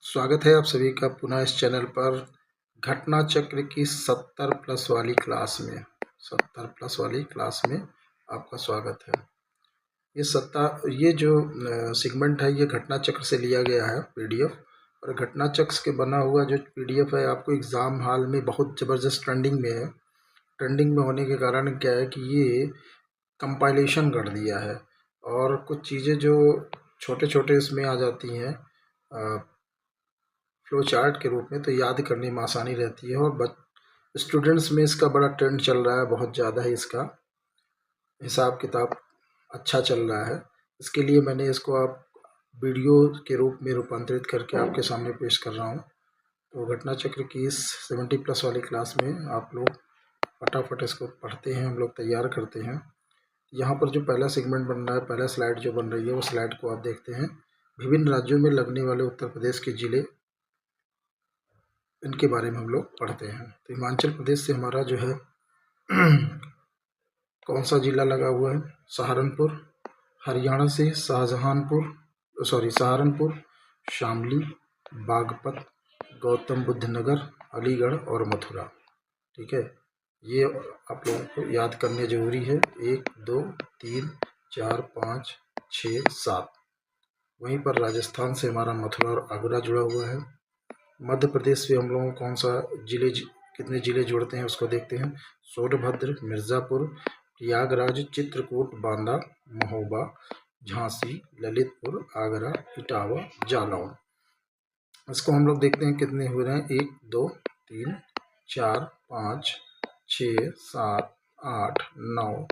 स्वागत है आप सभी का पुनः इस चैनल पर घटना चक्र की 70 प्लस वाली क्लास में 70 प्लस वाली क्लास में आपका स्वागत है। ये जो सेगमेंट है ये घटना चक्र से लिया गया है पीडीएफ, और घटना चक्र के बना हुआ जो पीडीएफ है आपको एग्ज़ाम हॉल में बहुत ज़बरदस्त ट्रेंडिंग में है। ट्रेंडिंग में होने के कारण क्या है कि ये कंपाइलेशन कर दिया है और कुछ चीज़ें जो छोटे छोटे इसमें आ जाती हैं फ्लो चार्ट के रूप में, तो याद करने में आसानी रहती है। और स्टूडेंट्स में इसका बड़ा ट्रेंड चल रहा है, बहुत ज़्यादा ही इसका हिसाब किताब अच्छा चल रहा है। इसके लिए मैंने इसको आप वीडियो के रूप में रूपांतरित करके आपके सामने पेश कर रहा हूँ। तो घटना चक्र की इस 70 प्लस वाली क्लास में आप लोग फटाफट इसको पढ़ते हैं, हम लोग तैयार करते हैं। यहाँ पर जो पहला सेगमेंट बन रहा है, पहला स्लाइड जो बन रही है, वो स्लाइड को आप देखते हैं। विभिन्न राज्यों में लगने वाले उत्तर प्रदेश के जिले, इनके बारे में हम लोग पढ़ते हैं। तो हिमाचल प्रदेश से हमारा जो है कौन सा जिला लगा हुआ है? सहारनपुर। हरियाणा से सहारनपुर, शामली, बागपत, गौतम बुद्ध नगर, अलीगढ़ और मथुरा। ठीक है, ये आप लोगों को याद करने जरूरी है। 1 2 3 4 5 6 7। वहीं पर राजस्थान से हमारा मथुरा और आगरा जुड़ा हुआ है। मध्य प्रदेश से हम लोगों कौन सा कितने जिले जुड़ते हैं उसको देखते हैं। सोनभद्र, मिर्ज़ापुर, प्रयागराज, चित्रकूट, बांदा, महोबा, झांसी, ललितपुर, आगरा, इटावा, जालौन। इसको हम लोग देखते हैं कितने हो रहे हैं। 1 2 3 4 5 6 7 8 9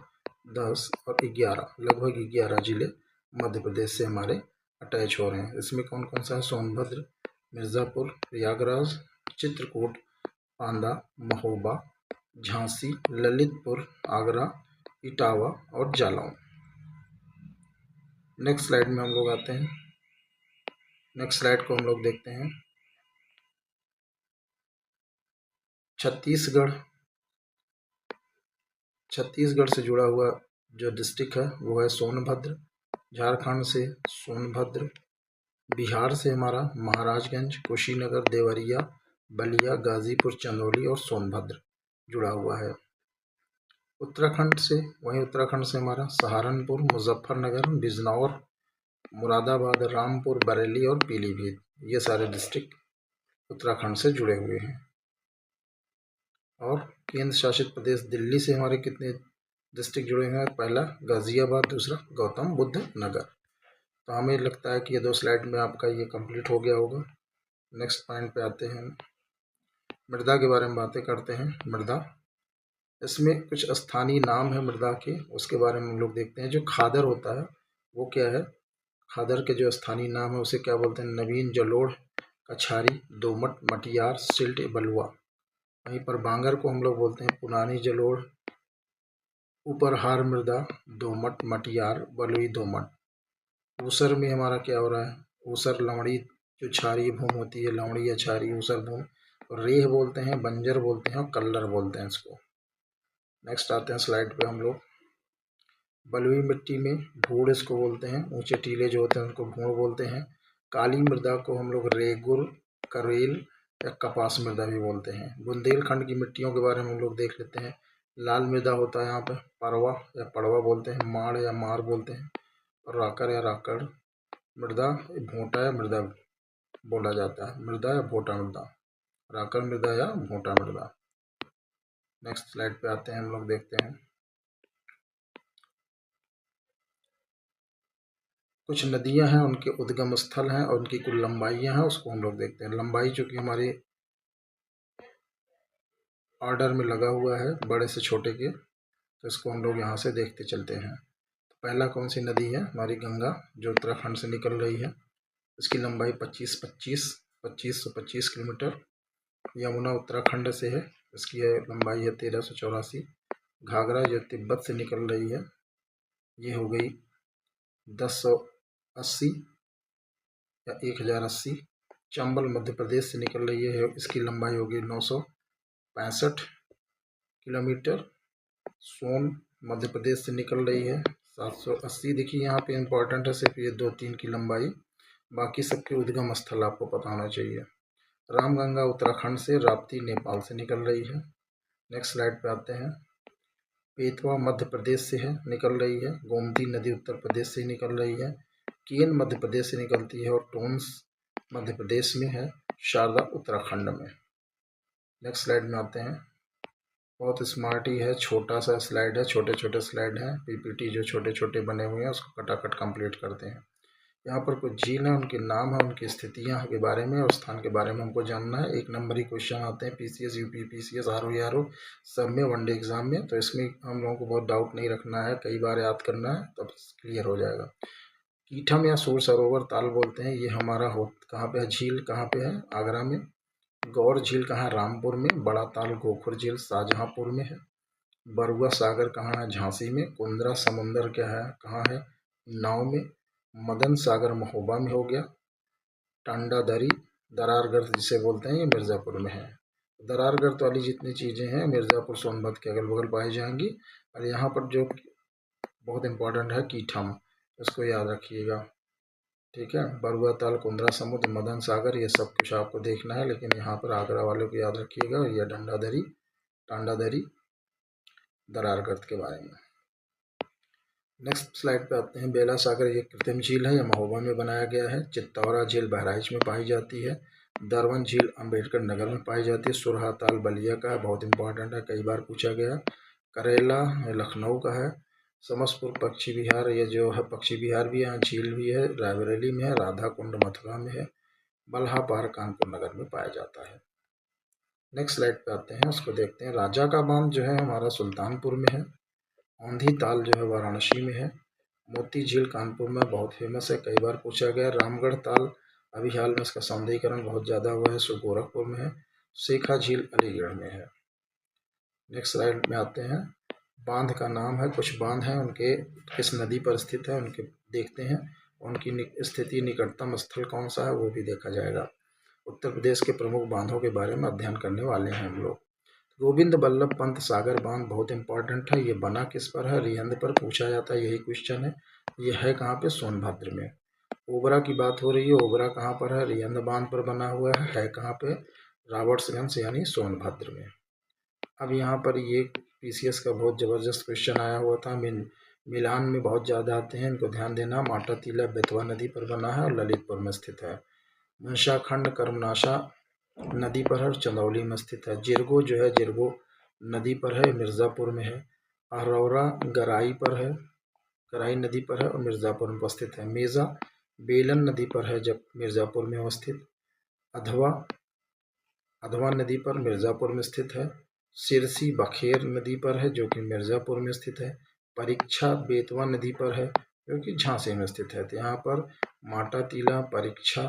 10 और 11, लगभग 11 जिले मध्य प्रदेश से हमारे अटैच हो रहे हैं। इसमें कौन कौन सा है? सोनभद्र, मिर्ज़ापुर, प्रयागराज, चित्रकूट, बांदा, महोबा, झांसी, ललितपुर, आगरा, इटावा और जालौन। नेक्स्ट स्लाइड में हम लोग आते हैं। नेक्स्ट स्लाइड को हम लोग देखते हैं। छत्तीसगढ़ से जुड़ा हुआ जो डिस्ट्रिक्ट है वो है सोनभद्र। झारखंड से सोनभद्र। बिहार से हमारा महाराजगंज, कुशीनगर, देवरिया, बलिया, गाजीपुर, चंदौली और सोनभद्र जुड़ा हुआ है। उत्तराखंड से हमारा सहारनपुर, मुजफ्फरनगर, बिजनौर, मुरादाबाद, रामपुर, बरेली और पीलीभीत, ये सारे डिस्ट्रिक्ट उत्तराखंड से जुड़े हुए हैं। और केंद्र शासित प्रदेश दिल्ली से हमारे कितने डिस्ट्रिक्ट जुड़े हैं? पहला गाजियाबाद, दूसरा गौतम बुद्ध नगर। तो हमें लगता है कि ये 2 स्लाइड में आपका ये कंप्लीट हो गया होगा। नेक्स्ट पॉइंट पे आते हैं। मृदा के बारे में बातें करते हैं। मृदा, इसमें कुछ स्थानीय नाम है मृदा के, उसके बारे में हम लोग देखते हैं। जो खादर होता है वो क्या है? खादर के जो स्थानीय नाम है उसे क्या बोलते हैं? नवीन, जलोढ़, कछारी, दोमट, मटियार, सिल्ट, बलुआ। वहीं पर बांगर को हम लोग बोलते हैं पुरानी जलोढ़, उपरहार मृदा, दोमट, मटियार, बलुई, दोमट। ऊसर में हमारा क्या हो रहा है? ऊसर, लवणी जो क्षारीय भूमि होती है, लवणी या क्षारीय ऊसर भूमि, और रेह बोलते हैं, बंजर बोलते हैं और कल्लर बोलते हैं इसको। नेक्स्ट आते हैं स्लाइड पे हम लोग। बलुई मिट्टी में भूड़ इसको बोलते हैं, ऊंचे टीले जो होते हैं उनको भूड़ बोलते हैं। काली मृदा को हम लोग रेगुर, करेल या कपास मृदा भी बोलते हैं। बुंदेलखंड की मिट्टियों के बारे में हम लोग देख लेते हैं। लाल मृदा होता है यहाँ पे, परवा या पड़वा बोलते हैं, माड़ या मार बोलते हैं, और राकर या राकड़ मृदा, भोटा या मृदा बोला जाता है। मृदा या भोटा मृदा, राकर मृदा या भोटा मृदा। नेक्स्ट स्लाइड पे आते हैं, हम लोग देखते हैं कुछ नदियां हैं, उनके उद्गम स्थल हैं और उनकी कुल लंबाइयां हैं, उसको हम लोग देखते हैं। लंबाई जो कि हमारे ऑर्डर में लगा हुआ है बड़े से छोटे के, तो इसको हम लोग यहाँ से देखते चलते हैं। तो पहला कौन सी नदी है? हमारी गंगा, जो उत्तराखंड से निकल रही है। इसकी लंबाई 2525 किलोमीटर। यमुना उत्तराखंड से है, इसकी लंबाई है 1384। घाघरा जो तिब्बत से निकल रही है, ये हो गई 1080 या 1080। चंबल मध्य प्रदेश से निकल रही है, इसकी लंबाई होगी 965 किलोमीटर। सोन मध्य प्रदेश से निकल रही है 780। देखिए यहाँ पे इम्पोर्टेंट है सिर्फ ये 2-3 की लंबाई। बाकी सबके उद्गम स्थल आपको पता होना चाहिए। रामगंगा उत्तराखंड से, राप्ती नेपाल से निकल रही है। नेक्स्ट स्लाइड पे आते हैं। बेतवा मध्य प्रदेश से है, निकल रही है। गोमती नदी उत्तर प्रदेश से निकल रही है। केन मध्य प्रदेश से निकलती है और टोन्स मध्य प्रदेश में है। शारदा उत्तराखंड में। नेक्स्ट स्लाइड में आते हैं। बहुत स्मार्ट ही है, छोटा सा स्लाइड है, छोटे छोटे स्लाइड हैं। पीपीटी जो छोटे छोटे बने हुए हैं उसको कटाकट कंप्लीट करते हैं। यहाँ पर कुछ झील है, उनके नाम है, उनकी स्थितियाँ के बारे में और स्थान के बारे में हमको जानना है। एक नंबर ही क्वेश्चन आते हैं पीसीएस, यूपी पीसीएस, आरओ सब में, वनडे एग्जाम में। तो इसमें हम लोगों को बहुत डाउट नहीं रखना है, कई बार याद करना है, तब क्लियर हो जाएगा। कीठम या सूर सरोवर ताल बोलते हैं, ये हमारा कहाँ पे है, झील कहाँ पे है, आगरा में। गौर झील कहाँ है, रामपुर में। बड़ा ताल गोखुर झील शाहजहाँपुर में है। बरुआ सागर कहाँ है, झांसी में। कुंद्रा समुंदर क्या है, कहाँ है, नाव में। मदन सागर महोबा में हो गया। टांडा दरी दरारगढ़ जिसे बोलते हैं, ये मिर्ज़ापुर में है। दरारगढ़ वाली जितनी चीज़ें हैं मिर्ज़ापुर सोनभद्र के अगल बगल पाई जाएंगी। और यहाँ पर जो बहुत इंपॉर्टेंट है कीठम, इसको याद रखिएगा, ठीक है। बरुआ ताल, कुंद्रा समुद्र, मदन सागर, ये सब कुछ आपको देखना है, लेकिन यहाँ पर आगरा वालों को याद रखिएगा। यह टांडा दरी दरारगढ़ के बारे में। नेक्स्ट स्लाइड पे आते हैं। बेला सागर ये कृत्रिम झील है, यह महोबा में बनाया गया है। चित्तौरा झील बहराइच में पाई जाती है। दरवन झील अम्बेडकर नगर में पाई जाती है। सुरहा ताल बलिया का है, बहुत इंपॉर्टेंट है, कई बार पूछा गया। करेला लखनऊ का है। समसपुर पक्षी विहार, ये जो है पक्षी विहार भी यहाँ झील भी है, रायबरेली में है। राधा कुंड मथुरा में है। बल्हा पार कानपुर नगर में पाया जाता है। नेक्स्ट स्लाइड पे आते हैं, उसको देखते हैं। राजा का बांध जो है हमारा सुल्तानपुर में है। औंधी ताल जो है वाराणसी में है। मोती झील कानपुर में बहुत फेमस है, कई बार पूछा गया। रामगढ़ ताल अभी हाल में इसका सौंदर्यीकरण बहुत ज़्यादा हुआ है, सो गोरखपुर में है। शेखा झील अलीगढ़ में है। नेक्स्ट स्लाइड में आते हैं। बांध का नाम है, कुछ बांध हैं, उनके किस नदी पर स्थित है उनके देखते हैं। उनकी स्थिति निकटतम स्थल कौन सा है वो भी देखा जाएगा। उत्तर प्रदेश के प्रमुख बांधों के बारे में अध्ययन करने वाले हैं हम लोग। गोविंद बल्लभ पंत सागर बांध बहुत इंपॉर्टेंट है। ये बना किस पर है, रिहंद पर पूछा जाता है, यही क्वेश्चन है। ये है कहाँ पे, सोनभद्र में। ओबरा की बात हो रही है, ओबरा कहाँ पर है, रिहंद बांध पर बना हुआ है कहाँ पे, रॉबर्ट्सगंज यानी सोनभद्र में। अब यहाँ पर ये पीसीएस का बहुत ज़बरदस्त क्वेश्चन आया हुआ था, मिलान में बहुत ज़्यादा आते हैं, इनको ध्यान देना। माटा टीला बेतवा नदी पर बना है और ललितपुर में स्थित है। मनशाखंड कर्मनाशा नदी पर है और चंदौली में स्थित है। जिरगो जो है, जिरगो नदी पर है, मिर्ज़ापुर में है। अरौरा गराई पर है, गराई नदी पर है और मिर्ज़ापुर में उपस्थित है। मेजा बेलन नदी पर है, जब मिर्ज़ापुर में अवस्थित। अधवा अधवा नदी पर मिर्ज़ापुर में स्थित है। सिरसी बखेर नदी पर है जो कि मिर्ज़ापुर में स्थित है। परीक्षा बेतवा नदी पर है जो कि झांसी में स्थित है। तो यहाँ पर माटा टीला, परीक्षा,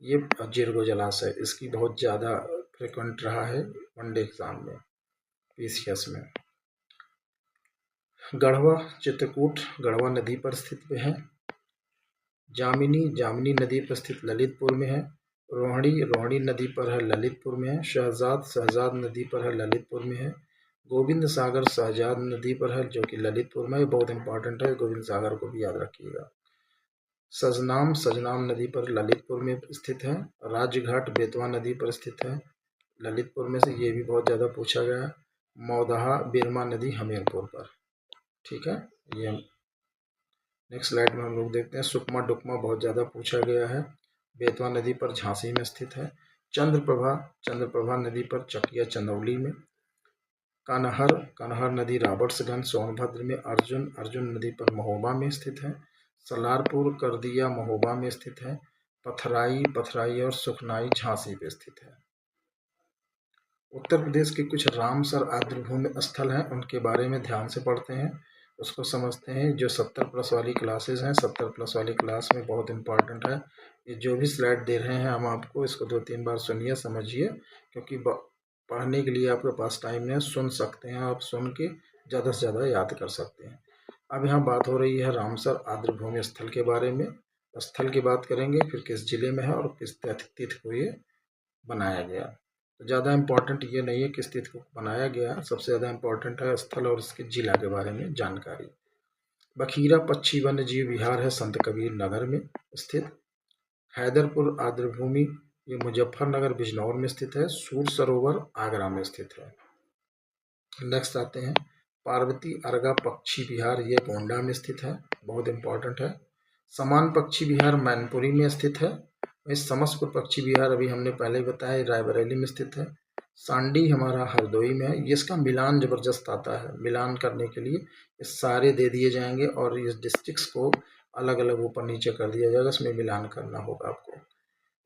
ये जिरगो जलाशय, इसकी बहुत ज़्यादा फ्रिक्वेंट रहा है वनडे एग्जाम में, पीसीएस में। गढ़वा चित्रकूट गढ़वा नदी पर स्थित है। जामिनी नदी पर स्थित ललितपुर में है। रोहिणी नदी पर है, ललितपुर में है। शहजाद नदी पर है, ललितपुर में है। गोविंद सागर शहजाद नदी पर है जो कि ललितपुर में है, बहुत इंपॉर्टेंट है, गोविंद सागर को भी याद रखिएगा। सजनाम नदी पर ललितपुर में स्थित है। राजघाट बेतवा नदी पर स्थित है, ललितपुर में से, ये भी बहुत ज़्यादा पूछा गया। मौदहा बिरमा नदी हमीरपुर पर, ठीक है। ये नेक्स्ट स्लाइड में हम लोग देखते हैं। सुकमा डुकमा बहुत ज़्यादा पूछा गया है, बेतवा नदी पर झांसी में स्थित है। चंद्रप्रभा नदी पर चकिया चंदौली में। कनहर नदी रॉबर्ट्सगंज सोनभद्र में। अर्जुन नदी पर महोबा में स्थित है। सलारपुर करदिया महोबा में स्थित है। पथराई और सुखनाई झांसी पे स्थित है। उत्तर प्रदेश के कुछ रामसर आर्द्रभूमि स्थल हैं, उनके बारे में ध्यान से पढ़ते हैं, उसको समझते हैं। जो 70+ वाली क्लासेस हैं, 70+ वाली क्लास में बहुत इंपॉर्टेंट है। ये जो भी स्लाइड दे रहे हैं हम आपको, इसको 2-3 बार सुनिए, समझिए, क्योंकि पढ़ने के लिए आपके पास टाइम नहीं है, सुन सकते हैं आप, सुन के ज़्यादा से ज़्यादा याद कर सकते हैं। अब यहाँ बात हो रही है रामसर आर्द्रभूमि स्थल के बारे में। स्थल की बात करेंगे, फिर किस जिले में है और किस तिथि को ये बनाया गया। तो ज़्यादा इम्पोर्टेंट ये नहीं है किस तिथि को बनाया गया, सबसे ज़्यादा इम्पोर्टेंट है स्थल और इसके जिला के बारे में जानकारी। बखीरा पक्षी वन्य जीव विहार है संत कबीर नगर में स्थित। हैदरपुर आर्द्रभूमि ये मुजफ्फरनगर बिजनौर में स्थित है। सूर सरोवर आगरा में स्थित है। नेक्स्ट आते हैं पार्वती अर्गा पक्षी विहार, ये गोंडा में स्थित है, बहुत इंपॉर्टेंट है। समान पक्षी विहार मैनपुरी में स्थित है। इस समसपुर पक्षी विहार अभी हमने पहले ही बताया रायबरेली में स्थित है। सांडी हमारा हरदोई में है। इसका मिलान जबरदस्त आता है, मिलान करने के लिए ये सारे दे दिए जाएंगे और इस डिस्ट्रिक्ट्स को अलग अलग ऊपर नीचे कर दिया जाएगा, इसमें मिलान करना होगा आपको।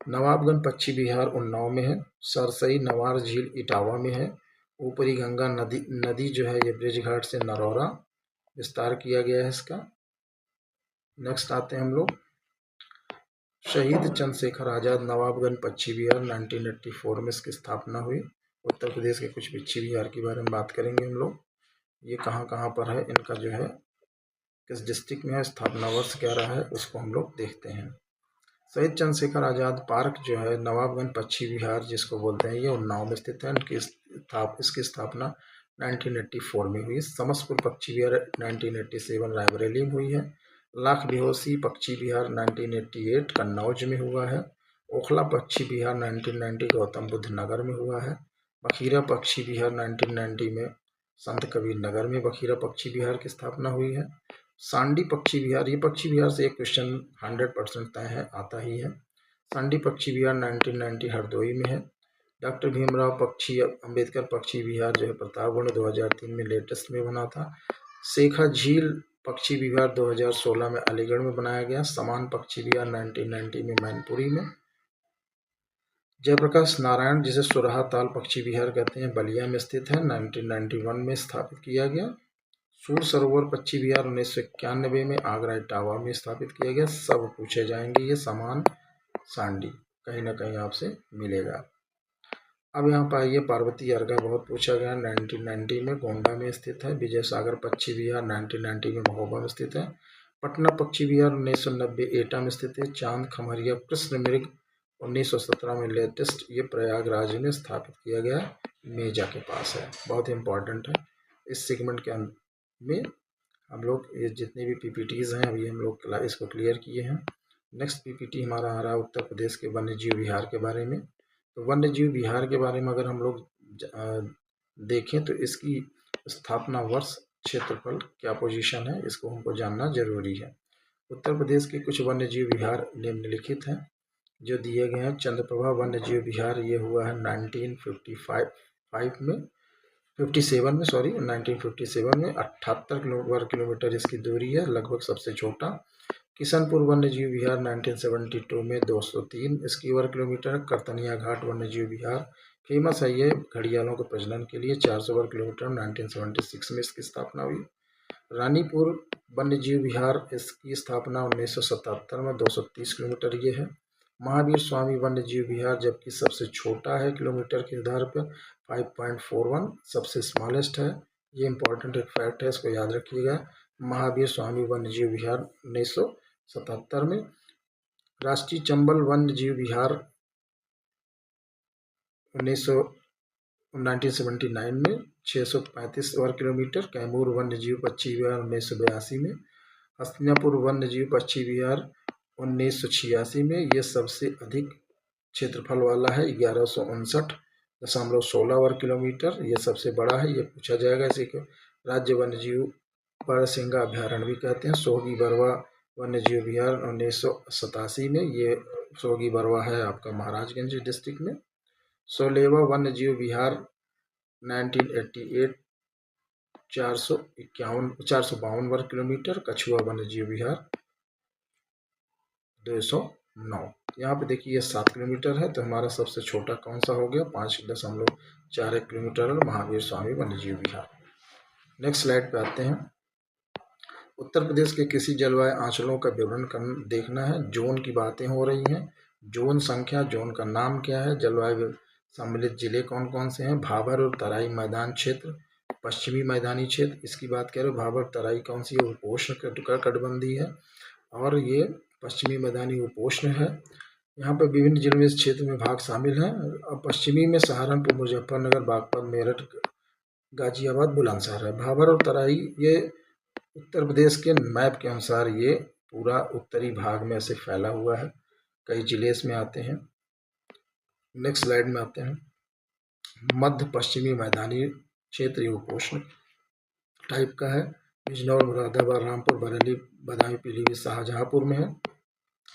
नवाबगंज पक्षी विहार उन्नाव में है। सरसई नवार झील इटावा में है। ऊपरी गंगा नदी जो है ये ब्रिज घाट से नरौरा विस्तार किया गया है इसका। नेक्स्ट आते हैं हम लोग शहीद चंद्रशेखर आजाद नवाबगंज पक्षी विहार 1984 में इसकी स्थापना हुई। उत्तर प्रदेश के कुछ पक्षी विहार के बारे में बात करेंगे हम लोग। ये कहाँ कहाँ पर है, इनका जो है किस डिस्ट्रिक्ट में है, स्थापना वर्ष क्या रहा है, उसको हम लोग देखते हैं। शहीद चंद्रशेखर आजाद पार्क जो है नवाबगंज पक्षी विहार जिसको बोलते हैं, ये उन्नाव में स्थित है। इसकी स्थापना 1984 में हुई। समसपुर पक्षी विहार 1987 रायबरेली में हुई है। लाख बेहोशी पक्षी विहार 1988 कन्नौज में हुआ है। ओखला पक्षी विहार 1990 गौतम बुद्ध नगर में हुआ है। बखीरा पक्षी विहार 1990 में संत कबीर नगर में बखीरा पक्षी विहार की स्थापना हुई है। सांडी पक्षी विहार, ये पक्षी विहार से एक क्वेश्चन 100% तय है, आता ही है। सांडी पक्षी विहार 1990 हरदोई में है। डॉक्टर भीमराव अंबेडकर पक्षी विहार जो है प्रतापगढ़ 2003 में लेटेस्ट में बना था। शेखा झील पक्षी विहार 2016 में अलीगढ़ में बनाया गया। समान पक्षी विहार 1990 में मैनपुरी में। जयप्रकाश नारायण जिसे सुरहा ताल पक्षी विहार कहते हैं बलिया में स्थित है, 1991 में स्थापित किया गया। सूर सरोवर पक्षी विहार 1991 में आगरा इटावा में स्थापित किया गया। सब पूछे जाएंगे, ये समान सांडी कहीं ना कहीं आपसे मिलेगा। अब यहाँ पर आइए पार्वती अर्गा बहुत पूछा गया, 1990 में गोंडा में स्थित है। विजय सागर पक्षी विहार 1990 में महोबा में स्थित है। पटना पक्षी विहार 1990 एटा में स्थित है। चांद खमरिया कृष्ण मृग 1917 में लेटेस्ट, ये प्रयागराज में स्थापित किया गया, मेजा के पास है, बहुत इंपॉर्टेंट है। इस सेगमेंट के में हम लोग ये जितने भी पीपीटीज हैं अभी हम लोग इसको क्लियर किए हैं। नेक्स्ट पीपीटी हमारा आ रहा है उत्तर प्रदेश के वन्य जीव विहार के बारे में। तो वन्य जीव विहार के बारे में अगर हम लोग देखें तो इसकी स्थापना वर्ष, क्षेत्रफल, क्या पोजीशन है, इसको हमको जानना जरूरी है। उत्तर प्रदेश के कुछ वन्य जीव विहार निम्नलिखित हैं जो दिए गए हैं। चंद्रप्रभा वन्य जीव विहार ये हुआ है 1957 में 1957 में 78 वर्ग किलोमीटर इसकी दूरी है, लगभग सबसे छोटा। किशनपुर वन्य जीव विहार 1972 में 203 इसकी वर्ग किलोमीटर। करतनिया घाट वन्य जीव विहार फेमस है, ये घड़ियालों के प्रजनन के लिए, 400 वर्ग किलोमीटर, 1976 में इसकी स्थापना हुई। रानीपुर वन्य जीव विहार इसकी स्थापना 1977 में 230 किलोमीटर ये है। महावीर स्वामी वन्य जीव विहार जबकि सबसे छोटा है किलोमीटर के आधार पर 5.41 सबसे स्मॉलेस्ट है। ये इंपॉर्टेंट एक फैक्ट है, इसको याद रखिएगा। महावीर स्वामी वन्य जीव विहार 1977 में। राष्ट्रीय चंबल वन्य जीव विहार 1979 में 635 वर्ग किलोमीटर। कैमूर वन्य जीव पक्षी विहार 1982 में। हस्तिनापुर वन्य जीव पक्षी विहार 1986 में। ये सबसे अधिक क्षेत्रफल वाला है, 1159.16 वर्ग किलोमीटर, ये सबसे बड़ा है, ये पूछा जाएगा। इसी को राज्य वन्य जीव बारहसिंगा अभ्यारण्य भी कहते हैं। सोहगी बरवा वन्य जीव विहार 1987 में, ये सोहगी बरवा है आपका महाराजगंज डिस्ट्रिक्ट में। सोलेवा वन्य जीव विहार 1988 452 वर्ग किलोमीटर। कछुआ वन्य जीव विहार 209। यहाँ पे देखिए ये 7 किलोमीटर है, तो हमारा सबसे छोटा कौन सा हो गया, 5.41 किलोमीटर और महावीर स्वामी वन्य जीव विहार। नेक्स्ट स्लाइड पे आते हैं। उत्तर प्रदेश के किसी जलवायु आंचलों का विवरण देखना है। जोन की बातें हो रही हैं, जोन संख्या, जोन का नाम क्या है, जलवायु सम्मिलित जिले कौन कौन से हैं। भाबर और तराई मैदान क्षेत्र, पश्चिमी मैदानी क्षेत्र, इसकी बात करें भाबर तराई कौन सी है, उपोष्ण कटिबंधीय है और ये पश्चिमी मैदानी उपोष्ण है। यहाँ पर विभिन्न जिलों में इस क्षेत्र में भाग शामिल हैं। और पश्चिमी में सहारनपुर, मुजफ्फरनगर, बागपत, मेरठ, गाजियाबाद, बुलंदशहर है। भाबर और तराई ये उत्तर प्रदेश के मैप के अनुसार ये पूरा उत्तरी भाग में ऐसे फैला हुआ है। कई जिले इसमें आते हैं। नेक्स्ट स्लाइड में आते हैं। मध्य पश्चिमी मैदानी क्षेत्र ये उपोष्ण टाइप का है। बिजनौर, मुरादाबाद, रामपुर, बरेली, बदायूं, पीलीभीत, शाहजहांपुर में है।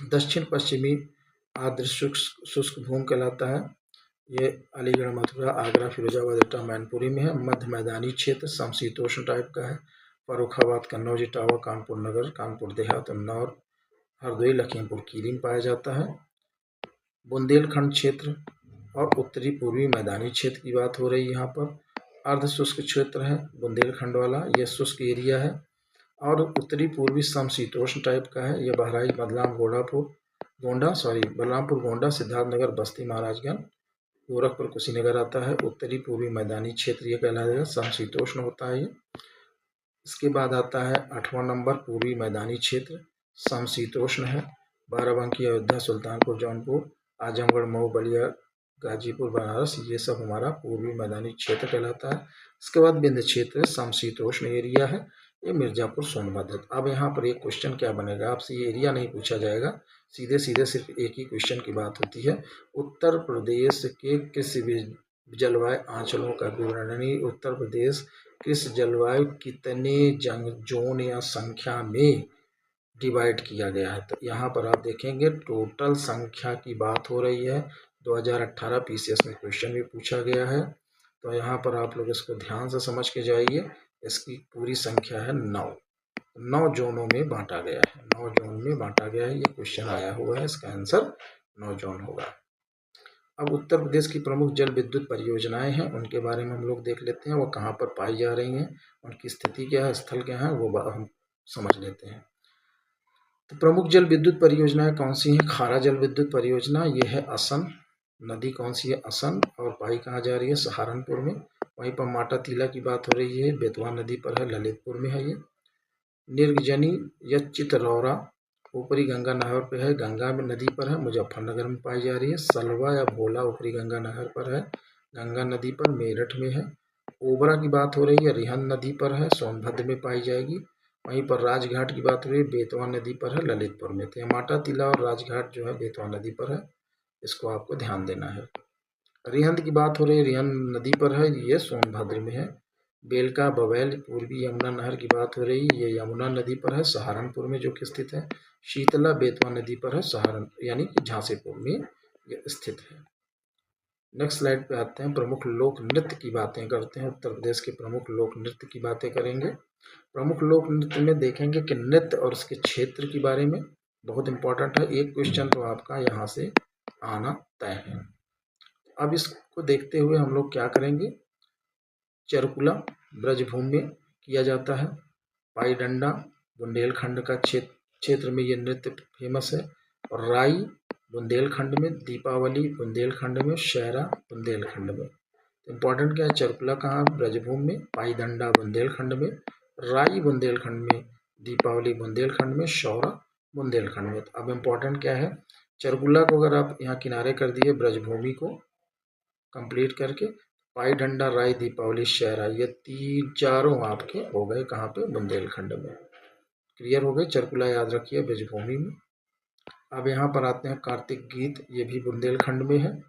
दक्षिण पश्चिमी आर्द्र शुष्क भूमि कहलाता है। ये अलीगढ़, मथुरा, आगरा, फिरोजाबाद, एटा, मैनपुरी में है। मध्य मैदानी क्षेत्र समशीतोष्ण टाइप का है। फर्रुखाबाद, कन्नौज, इटावा, कानपुर नगर, कानपुर देहात, उन्नाव, हरदोई, लखीमपुर खीरी में पाया जाता है। बुंदेलखंड क्षेत्र और उत्तरी पूर्वी मैदानी क्षेत्र की बात हो रही है। यहाँ पर अर्ध शुष्क क्षेत्र है बुंदेलखंड वाला, यह शुष्क एरिया है। और उत्तरी पूर्वी समशीतोष्ण टाइप का है। यह बहराइच, बलरामपुर, गोंडा, सिद्धार्थनगर, बस्ती, महाराजगंज, गोरखपुर, कुशीनगर आता है। उत्तरी पूर्वी मैदानी क्षेत्र ये कहलाएगा, समशीतोष्ण होता है ये। इसके बाद आता है 8वां नंबर पूर्वी मैदानी क्षेत्र, समशीतोष्ण है। बाराबंकी, अयोध्या, सुल्तानपुर, जौनपुर, आजमगढ़, मऊ, बलिया, गाजीपुर, बनारस, ये सब हमारा पूर्वी मैदानी क्षेत्र कहलाता है। इसके बाद विंध्य क्षेत्र समशीतोष्ण एरिया है, ये मिर्जापुर, सोनभद्र। अब यहाँ पर एक क्वेश्चन क्या बनेगा, आपसे ये एरिया नहीं पूछा जाएगा, सीधे सीधे सिर्फ एक ही क्वेश्चन की बात होती है। उत्तर प्रदेश के किस जलवायु आंचलों का विवरण, यानी उत्तर प्रदेश किस जलवायु कितने जोन या संख्या में डिवाइड किया गया है। तो यहाँ पर आप देखेंगे टोटल संख्या की बात हो रही है। 2018 पीसीएस में क्वेश्चन भी पूछा गया है, तो यहाँ पर आप लोग इसको ध्यान से समझ के जाइए। इसकी पूरी संख्या है 9 जोनों में बांटा गया है। 9 जोन में बांटा गया है, ये क्वेश्चन आया हुआ है, इसका आंसर 9 जोन होगा। अब उत्तर प्रदेश की प्रमुख जल विद्युत परियोजनाएं हैं, उनके बारे में हम लोग देख लेते हैं। वो कहाँ पर पाई जा रही हैं, उनकी स्थिति क्या है, स्थल क्या है, वो हम समझ लेते हैं। तो प्रमुख जल विद्युत परियोजनाएं कौन सी हैं? खारा जल विद्युत परियोजना, ये है असम। नदी कौन सी है? असम। और पाई कहाँ जा रही है? सहारनपुर में। वहीं पर माटा टीला की बात हो रही है, बेतवा नदी पर है, ललितपुर में है ये। निर्गजनी या चितरौरा ऊपरी गंगा नहर पर है, गंगा में नदी पर है, मुजफ्फरनगर में पाई जा रही है। सलवा या भोला ऊपरी गंगा नहर पर है, गंगा नदी पर, मेरठ में है। ओबरा की बात हो रही है, रिहंद नदी पर है, सोनभद्र में पाई जाएगी। वहीं पर राजघाट की बात हो रही है, बेतवा नदी पर है, ललितपुर में। तो माटा टीला और राजघाट जो है बेतवा नदी पर है, इसको आपको ध्यान देना है। रिहंद की बात हो रही है, रिहंद नदी पर है, ये सोनभद्र में है। बेलका बवैल पूर्वी यमुना नहर की बात हो रही है, ये यमुना नदी पर है, सहारनपुर में जो कि स्थित है। शीतला बेतवा नदी पर है, सहारनपुर यानी कि झांसीपुर में ये स्थित है। नेक्स्ट स्लाइड पे आते हैं, प्रमुख लोक नृत्य की बातें करते हैं। उत्तर प्रदेश के प्रमुख लोक नृत्य की बातें करेंगे। प्रमुख लोक नृत्य में देखेंगे कि नृत्य और उसके क्षेत्र के बारे में बहुत इंपॉर्टेंट है, एक क्वेश्चन तो आपका यहाँ से आना तय है। अब इसको देखते हुए हम लोग क्या करेंगे, चरकुला ब्रजभूमि में किया जाता है, पाई डंडा बुंदेलखंड का क्षेत्र में ये नृत्य फेमस है, और राई बुंदेलखंड में, दीपावली बुंदेलखंड में, शहरा बुंदेलखंड में। इंपॉर्टेंट क्या है, चरकुला कहाँ? ब्रजभूमि में, पाई डंडा बुंदेलखंड में, राई बुंदेलखंड में, दीपावली बुंदेलखंड में, शौरा बुंदेलखंड में। अब इम्पोर्टेंट क्या है, चरकुला को अगर आप यहाँ किनारे कर दिए, ब्रजभूमि को कंप्लीट करके, पाई डंडा, राई, दीपावली, शहरा, ये 3-4 आपके हो गए कहाँ पे? बुंदेलखंड में। क्लियर हो गए, चरकुला याद रखिए ब्रजभूमि में। अब यहाँ पर आते हैं कार्तिक गीत, ये भी बुंदेलखंड में है।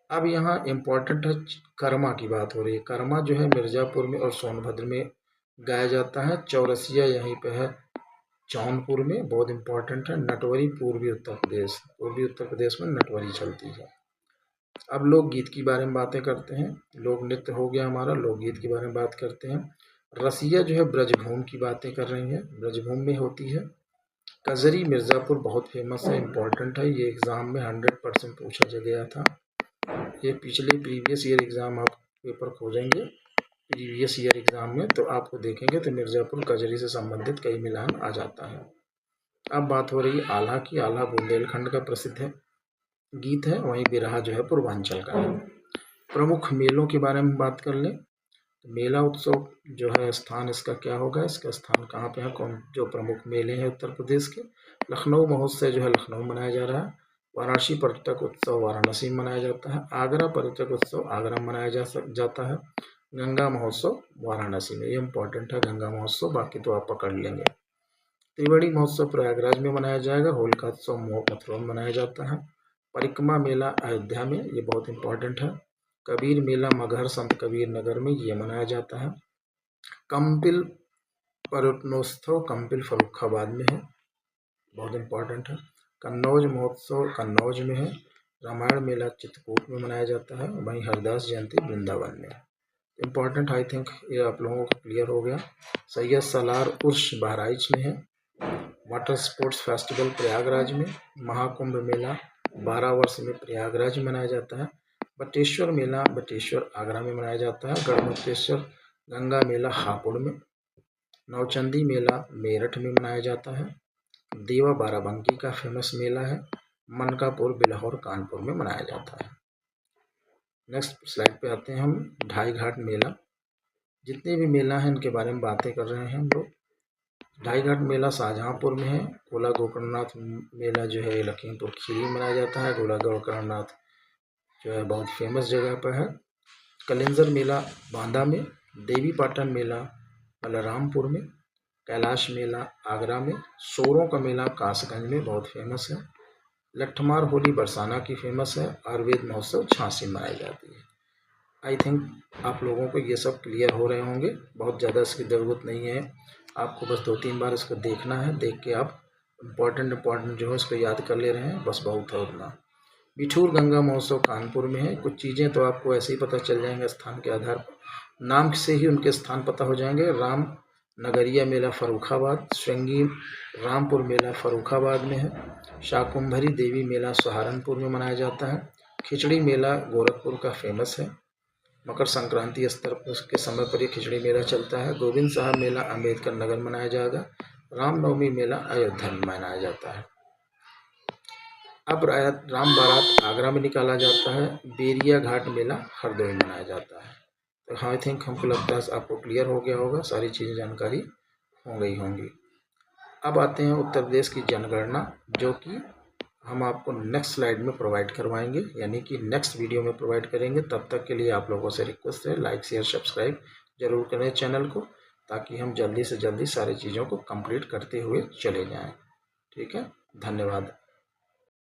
अब यहाँ इम्पोर्टेंट है, कर्मा की बात हो रही है। कर्मा जो है मिर्जापुर में और सोनभद्र में गाया जाता है। चौरसिया यहीं पे है जौनपुर में, बहुत इंपॉर्टेंट है। नटवरी पूर्वी उत्तर प्रदेश में नटवरी चलती है। अब लोकगीत की बारे में बातें करते हैं। लोक नृत्य हो गया हमारा, लोकगीत के बारे में बात करते हैं। रसिया जो है ब्रजभूमि की बातें कर रही हैं, ब्रजभूमि में होती है। कजरी मिर्ज़ापुर बहुत फेमस है, इम्पॉर्टेंट है, ये एग्ज़ाम में 100% पूछा गया था। ये पिछले प्रीवियस ईयर एग्ज़ाम आप पेपर खोजेंगे प्रीवियस ईयर एग्ज़ाम में, तो आपको देखेंगे तो मिर्ज़ापुर कजरी से संबंधित कई मिलान आ जाता है। अब बात हो रही है आल्हा की। आल्हा बुंदेलखंड का प्रसिद्ध है गीत है, वहीं बिरहा जो है पूर्वांचल का है। प्रमुख मेलों के बारे में बात कर लें, मेला उत्सव जो है स्थान इसका क्या होगा, इसका स्थान कहाँ पे है, कौन जो प्रमुख मेले हैं उत्तर प्रदेश के। लखनऊ महोत्सव जो है लखनऊ मनाया जा रहा है। वाराणसी पर्यटक उत्सव वाराणसी में मनाया जाता है। आगरा पर्यटक उत्सव आगरा में मनाया जाता है। गंगा महोत्सव वाराणसी में, ये इंपॉर्टेंट है गंगा महोत्सव, बाकी तो आप पकड़ लेंगे। त्रिवेणी महोत्सव प्रयागराज में मनाया जाएगा। होलिका उत्सव मथुरा में मनाया जाता है। परिक्रमा मेला अयोध्या में, ये बहुत इंपॉर्टेंट है। कबीर मेला मगहर संत कबीर नगर में, ये मनाया जाता है। कंपिल पर्यटनोत्सव कंपिल फर्रुखाबाद में है, बहुत इंपॉर्टेंट है। कन्नौज महोत्सव कन्नौज में है। रामायण मेला चित्रकूट में मनाया जाता है। वहीं हरदास जयंती वृंदावन में है। इंपॉर्टेंट आई थिंक ये आप लोगों को क्लियर हो गया। सैयद सालार उर्स बहराइच में है। वाटर स्पोर्ट्स फेस्टिवल प्रयागराज में। महाकुंभ मेला 12 वर्ष में प्रयागराज में मनाया जाता है। बटेश्वर मेला बटेश्वर आगरा में मनाया जाता है। गढ़मुक्तेश्वर गंगा मेला हापुड़ में। नौचंदी मेला मेरठ में मनाया जाता है। देवा बाराबंकी का फेमस मेला है। मनकापुर बिलाहौर कानपुर में मनाया जाता है। नेक्स्ट स्लाइड पे आते हैं हम। ढाई घाट मेला, जितने भी मेला हैं इनके बारे में बातें कर रहे हैं हम लोग। ढाई घाट मेला शाहजहांपुर में है। गोला गोकर्णनाथ मेला जो है लखीमपुर खीरी में मनाया जाता है। गोला गोकर्णनाथ जो है बहुत फेमस जगह पर है। कलिंजर मेला बांदा में। देवी पाटन मेला बलरामपुर में। कैलाश मेला आगरा में। सोरों का मेला कासगंज में बहुत फेमस है। लट्ठमार होली बरसाना की फेमस है। आयुर्वेद महोत्सव झांसी में मनाई जाती है। आई थिंक आप लोगों को ये सब क्लियर हो रहे होंगे, बहुत ज़्यादा इसकी ज़रूरत नहीं है। आपको बस 2-3 बार इसको देखना है, देख के आप इम्पॉर्टेंट जो है इसको याद कर ले रहे हैं, बस बहुत है उतना। बिठूर गंगा महोत्सव कानपुर में है। कुछ चीज़ें तो आपको ऐसे ही पता चल जाएंगे स्थान के आधार पर, नाम से ही उनके स्थान पता हो जाएंगे। राम नगरिया मेला फर्रुखाबाद। श्रृंगी रामपुर मेला फर्रुखाबाद में है। शाकुंभरी देवी मेला सहारनपुर में मनाया जाता है। खिचड़ी मेला गोरखपुर का फेमस है। मकर संक्रांति स्तर के समय पर ये खिचड़ी मेला चलता है। गोविंद साहब मेला अम्बेडकर नगर मनाया जाएगा। रामनवमी मेला अयोध्या में मनाया जाता है। अब राम बारात आगरा में निकाला जाता है। बेरिया घाट मेला हरदोई में मनाया जाता है। तो आई थिंक हमको लगता है आपको क्लियर हो गया होगा, सारी चीज़ें जानकारी हो गई होंगी। अब आते हैं उत्तर प्रदेश की जनगणना, जो कि हम आपको नेक्स्ट स्लाइड में प्रोवाइड करवाएंगे, यानी कि नेक्स्ट वीडियो में प्रोवाइड करेंगे। तब तक के लिए आप लोगों से रिक्वेस्ट है, लाइक शेयर सब्सक्राइब जरूर करें चैनल को, ताकि हम जल्दी से जल्दी सारी चीज़ों को कंप्लीट करते हुए चले जाएं। ठीक है, धन्यवाद।